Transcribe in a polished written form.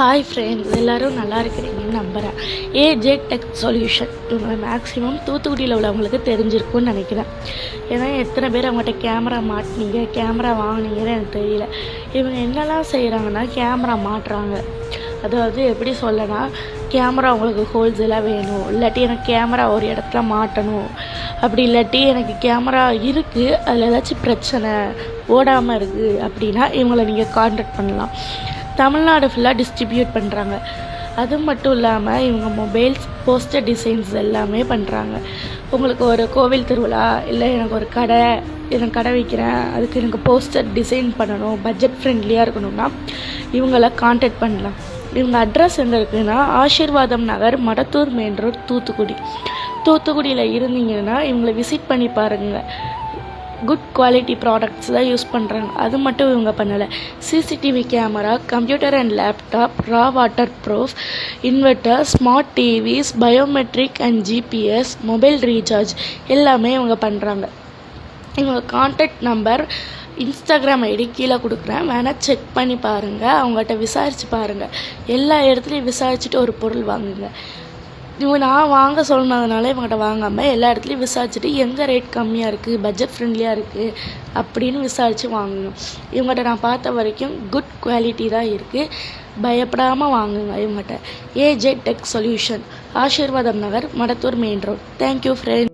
Hi friends, எல்லோரும் நல்லா இருக்கிறீங்கன்னு நம்புகிறேன். ஏஜே டெக் சொல்யூஷன் இவங்க மேக்ஸிமம் தூத்துக்குடியில் உள்ளவங்களுக்கு தெரிஞ்சிருக்கும்னு நினைக்கிறேன். ஏன்னா எத்தனை பேர் அவங்ககிட்ட கேமரா மாட்டினீங்க, கேமரா வாங்கினீங்கன்னு எனக்கு தெரியல. இவங்க என்னெல்லாம் செய்கிறாங்கன்னா கேமரா மாட்டுறாங்க. அதாவது எப்படி சொல்லனா, கேமரா உங்களுக்கு ஹோல்ஸ் எல்லாம் வேணும், இல்லாட்டி எனக்கு கேமரா ஒரு இடத்துல மாட்டணும், அப்படி இல்லாட்டி எனக்கு கேமரா இருக்குது அதில் ஏதாச்சும் பிரச்சனை ஓடாமல் இருக்குது அப்படின்னா இவங்களை நீங்கள் கான்டாக்ட் பண்ணலாம். தமிழ்நாடு ஃபுல்லாக டிஸ்ட்ரிபியூட் பண்ணுறாங்க. அது மட்டும் இல்லாமல் இவங்க மொபைல்ஸ், போஸ்டர் டிசைன்ஸ் எல்லாமே பண்ணுறாங்க. உங்களுக்கு ஒரு கோவில் திருவிழா, இல்லை எனக்கு ஒரு கடை வைக்கிறேன், அதுக்கு எனக்கு போஸ்டர் டிசைன் பண்ணணும், பட்ஜெட் ஃப்ரெண்ட்லியாக இருக்கணும்னா இவங்கள கான்டாக்ட் பண்ணலாம். இவங்க அட்ரஸ் எங்கே இருக்குதுன்னா, ஆசீர்வாதம் நகர், மடத்தூர் மெயின் ரோட், தூத்துக்குடியில் இருந்தீங்கன்னா இவங்களை விசிட் பண்ணி பாருங்கள். குட் குவாலிட்டி ப்ராடக்ட்ஸ் தான் யூஸ் பண்ணுறாங்க. அது மட்டும் இவங்க பண்ணலை. CCTV camera, computer and laptop, ரா water proof, inverter, smart TVs, biometric and GPS, mobile recharge எல்லாமே இவங்க பண்ணுறாங்க. இவங்க கான்டாக்ட் நம்பர், இன்ஸ்டாகிராம் ஐடி கீழே கொடுக்குறேன், வேணால் செக் பண்ணி பாருங்கள். அவங்ககிட்ட விசாரித்து பாருங்கள். எல்லா இடத்துலையும் விசாரிச்சுட்டு ஒரு பொருள் வாங்குங்க. நான் வாங்க சொன்னதுனால இவங்ககிட்ட வாங்காமல் எல்லா இடத்துலையும் விசாரிச்சுட்டு எங்கே ரேட் கம்மியாக இருக்குது, பட்ஜெட் ஃப்ரெண்ட்லியாக இருக்குது அப்படின்னு விசாரித்து வாங்கணும். இவங்ககிட்ட நான் பார்த்த வரைக்கும் குட் குவாலிட்டி தான் இருக்குது. பயப்படாமல் வாங்குங்க இவங்ககிட்ட. AJ tech solution, Aseervatham Nagar, Madathur main road. Thank you friend.